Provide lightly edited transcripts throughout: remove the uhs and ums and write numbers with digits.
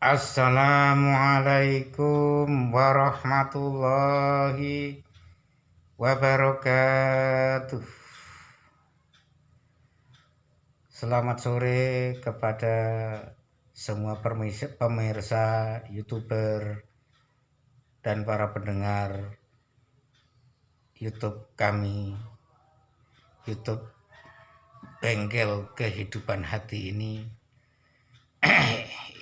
Assalamualaikum warahmatullahi wabarakatuh. Selamat sore kepada semua pemirsa, YouTuber, dan para pendengar YouTube kami, YouTube Bengkel Kehidupan Hati ini,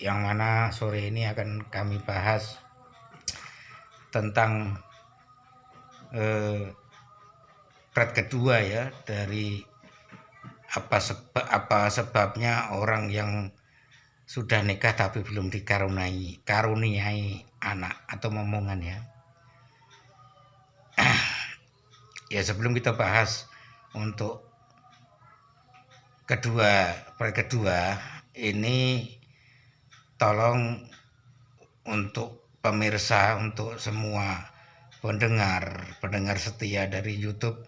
yang mana sore ini akan kami bahas tentang part kedua ya dari apa sebabnya orang yang sudah nikah tapi belum dikaruniai anak atau momongan ya. Ya, sebelum kita bahas untuk part kedua ini, tolong untuk pemirsa, untuk semua pendengar setia dari YouTube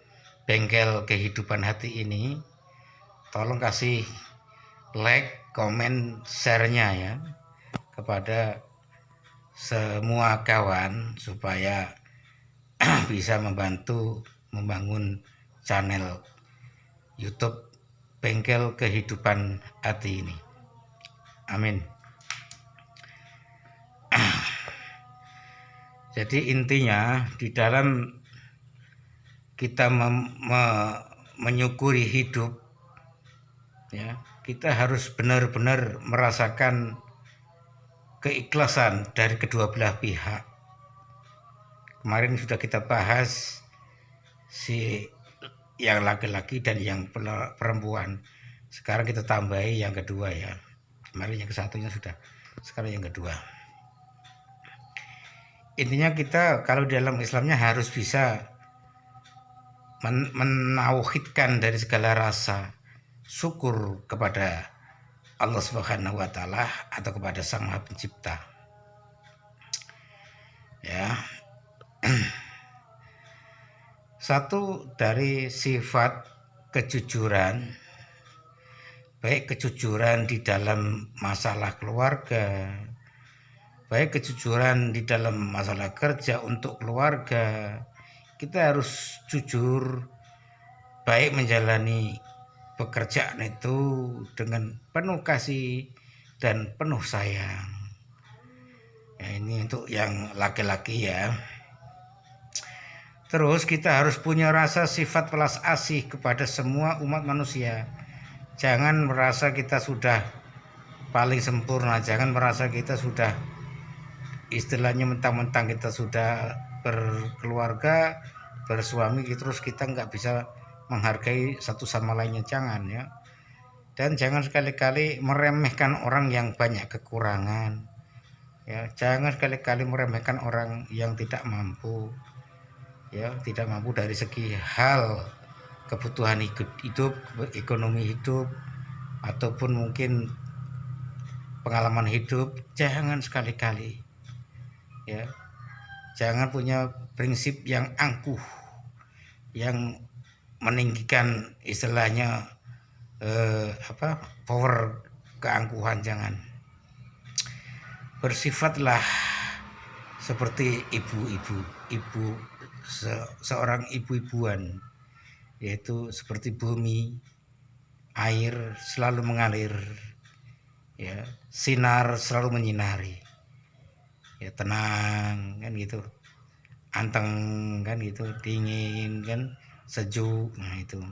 Bengkel Kehidupan Hati ini, tolong kasih like, komen, share-nya ya kepada semua kawan supaya bisa membantu membangun channel YouTube Bengkel Kehidupan Hati ini. Amin. Jadi intinya di dalam kita menyukuri hidup ya, kita harus benar-benar merasakan keikhlasan dari kedua belah pihak. Kemarin sudah kita bahas si yang laki-laki dan yang perempuan. Sekarang kita tambahi yang kedua ya. Kemarin yang kesatunya sudah, sekarang yang kedua. Intinya kita kalau dalam Islamnya harus bisa menauhidkan dari segala rasa syukur kepada Allah Subhanahu wa Ta'ala atau kepada Sang Maha Pencipta. Ya. Satu dari sifat kejujuran, baik kejujuran di dalam masalah keluarga, baik kejujuran di dalam masalah kerja untuk keluarga, kita harus jujur, baik menjalani pekerjaan itu dengan penuh kasih dan penuh sayang. Ya, ini untuk yang laki-laki ya. Terus kita harus punya rasa sifat welas asih kepada semua umat manusia. Jangan merasa kita sudah paling sempurna, jangan merasa kita sudah istilahnya mentang-mentang kita sudah berkeluarga, bersuami, terus kita nggak bisa menghargai satu sama lainnya, jangan ya. Dan jangan sekali-kali meremehkan orang yang banyak kekurangan ya. Jangan sekali-kali meremehkan orang yang tidak mampu ya, tidak mampu dari segi hal kebutuhan hidup, ekonomi hidup, ataupun mungkin pengalaman hidup. Jangan sekali-kali ya, jangan punya prinsip yang angkuh, yang meninggikan istilahnya power keangkuhan. Jangan. Bersifatlah seperti ibu seorang ibu-ibuan, yaitu seperti bumi, air selalu mengalir ya, sinar selalu menyinari ya, tenang kan gitu, anteng kan gitu, dingin kan, sejuk. Nah itu.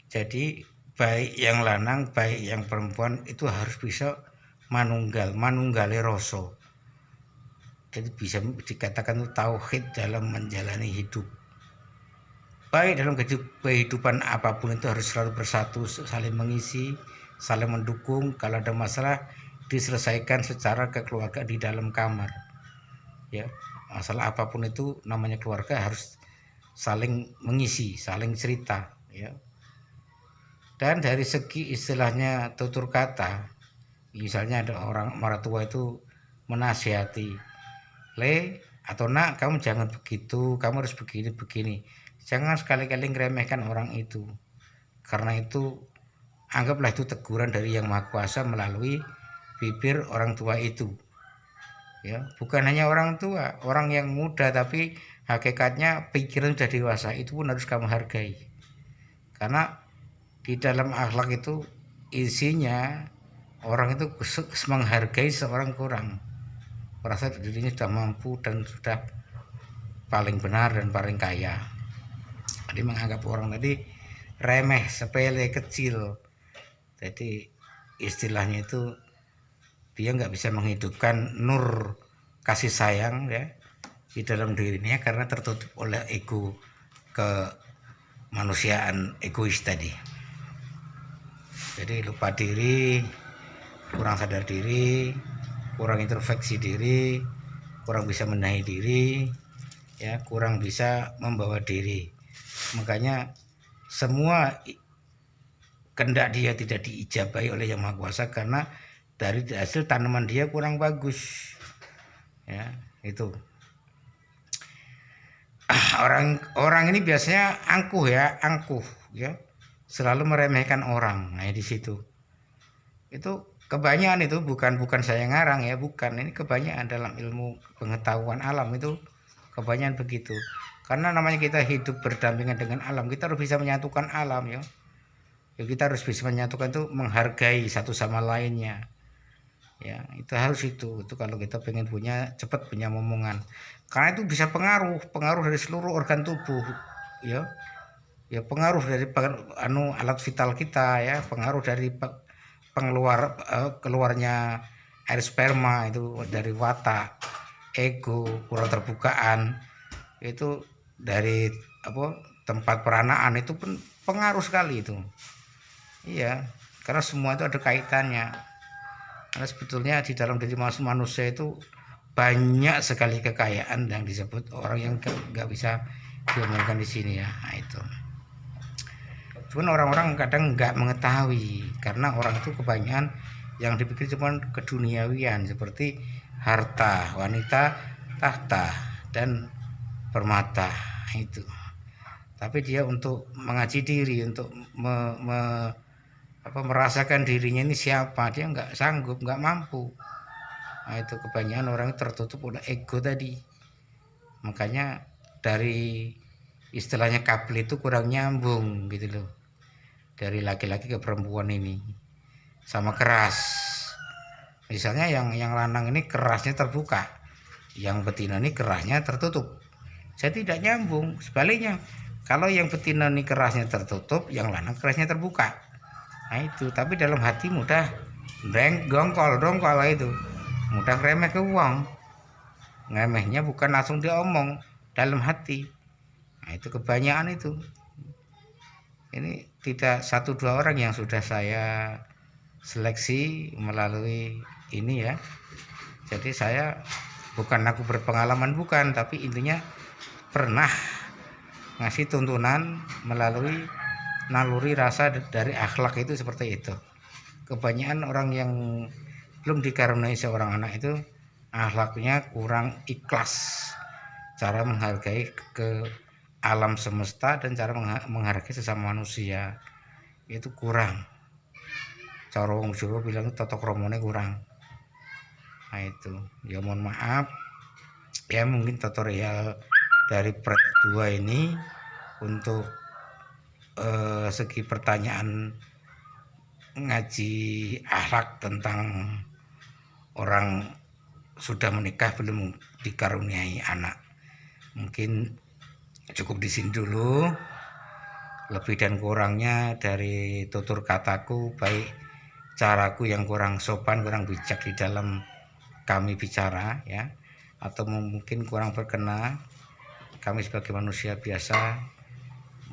Jadi baik yang lanang baik yang perempuan itu harus bisa manunggali rasa. Jadi bisa dikatakan itu tauhid dalam menjalani hidup. Baik dalam kehidupan apapun itu harus selalu bersatu, saling mengisi, saling mendukung. Kalau ada masalah diselesaikan secara kekeluargaan di dalam kamar ya. Masalah apapun itu namanya keluarga, harus saling mengisi, saling cerita ya. Dan dari segi istilahnya tutur kata, misalnya ada orang tua itu menasihati, le atau nak, kamu jangan begitu, kamu harus begini. Jangan sekali-kali ngeremehkan orang itu, karena itu anggaplah itu teguran dari Yang Maha Kuasa melalui bibir orang tua itu. Ya, bukan hanya orang tua, orang yang muda, tapi hakikatnya pikiran sudah dewasa, itu pun harus kamu hargai. Karena di dalam akhlak itu isinya orang itu menghargai seorang kurang, merasa dirinya sudah mampu dan sudah paling benar dan paling kaya. Jadi menganggap orang tadi remeh, sepele, kecil. Jadi istilahnya itu dia nggak bisa menghidupkan nur kasih sayang ya di dalam dirinya karena tertutup oleh ego kemanusiaan egois tadi. Jadi lupa diri, kurang sadar diri, kurang introspeksi diri, kurang bisa menahi diri, ya, kurang bisa membawa diri. Makanya semua kehendak dia tidak diijabahi oleh Yang Maha Kuasa karena dari hasil tanaman dia kurang bagus. Ya, itu. Orang ini biasanya angkuh ya, selalu meremehkan orang. Nah, di situ. Itu kebanyakan itu bukan saya ngarang ya, bukan. Ini kebanyakan dalam ilmu pengetahuan alam itu kebanyakan begitu. Karena namanya kita hidup berdampingan dengan alam, kita harus bisa menyatukan alam ya. Ya, kita harus bisa menyatukan itu menghargai satu sama lainnya. Ya, itu harus itu kalau kita pengen cepat punya momongan. Karena itu bisa pengaruh dari seluruh organ tubuh ya. Ya, pengaruh dari alat vital kita ya, pengaruh dari keluarnya air sperma itu dari watak, ego, kurang terbukaan. Itu dari tempat peranaan itu pun pengaruh sekali itu. Iya, karena semua itu ada kaitannya. Karena sebetulnya di dalam diri manusia itu banyak sekali kekayaan yang disebut orang yang nggak bisa diomongkan di sini ya. Nah, itu. Cuman orang-orang kadang nggak mengetahui karena orang itu kebanyakan yang dipikir cuma keduniawian seperti harta, wanita, tahta dan permata itu. Tapi dia untuk mengaji diri, untuk merasakan dirinya ini siapa, dia nggak sanggup, nggak mampu. Nah, itu kebanyakan orang tertutup oleh ego tadi. Makanya dari istilahnya couple itu kurang nyambung gitu loh, dari laki-laki ke perempuan ini. Sama keras, misalnya yang lanang ini kerasnya terbuka, yang betina ini kerasnya tertutup. Saya tidak nyambung. Sebaliknya, kalau yang betina ini kerasnya tertutup, yang lanang kerasnya terbuka. Nah, itu. Tapi dalam hati mudah dongkol itu, mudah remeh ke uang. Ngemehnya bukan langsung diomong, dalam hati. Nah, itu kebanyakan itu. Ini tidak 1-2 orang yang sudah saya seleksi melalui ini ya. Jadi saya bukan aku berpengalaman, bukan, tapi intinya pernah ngasih tuntunan melalui naluri rasa dari akhlak itu seperti itu. Kebanyakan orang yang belum dikaruniai seorang anak itu akhlaknya kurang ikhlas, cara menghargai ke alam semesta dan cara menghargai sesama manusia itu kurang. Cara wong Jawa bilang tata kramane kurang. Nah, itu ya, mohon maaf ya, mungkin tutorial dari part 2 ini untuk segi pertanyaan ngaji akhlak tentang orang sudah menikah belum dikaruniai anak. Mungkin cukup di sini dulu. Lebih dan kurangnya dari tutur kataku, baik caraku yang kurang sopan, kurang bijak di dalam kami bicara ya, atau mungkin kurang berkenan, kami sebagai manusia biasa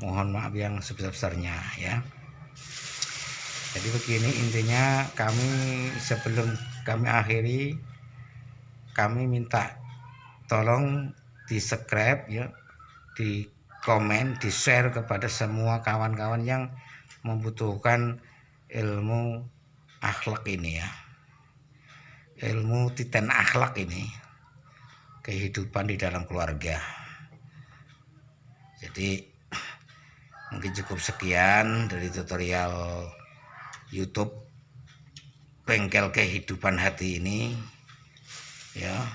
mohon maaf yang sebesar-besarnya ya. Jadi begini intinya, sebelum kami akhiri, kami minta tolong di subscribe ya, di komen, di share kepada semua kawan-kawan yang membutuhkan ilmu akhlak ini ya, ilmu titen akhlak ini, kehidupan di dalam keluarga. Jadi mungkin cukup sekian dari tutorial YouTube bengkel kehidupan hati ini, ya,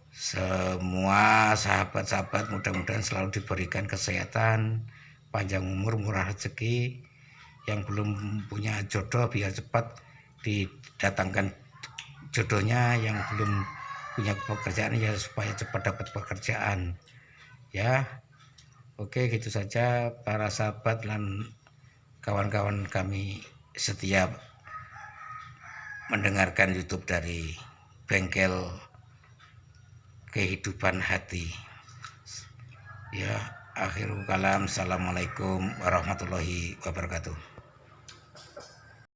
semua sahabat-sahabat mudah-mudahan selalu diberikan kesehatan, panjang umur, murah rezeki. Yang belum punya jodoh biar cepat didatangkan jodohnya, yang belum punya pekerjaan ya supaya cepat dapat pekerjaan, ya. Oke, gitu saja para sahabat dan kawan-kawan kami setiap mendengarkan YouTube dari bengkel kehidupan hati, ya. Akhirul kalam, assalamualaikum warahmatullahi wabarakatuh.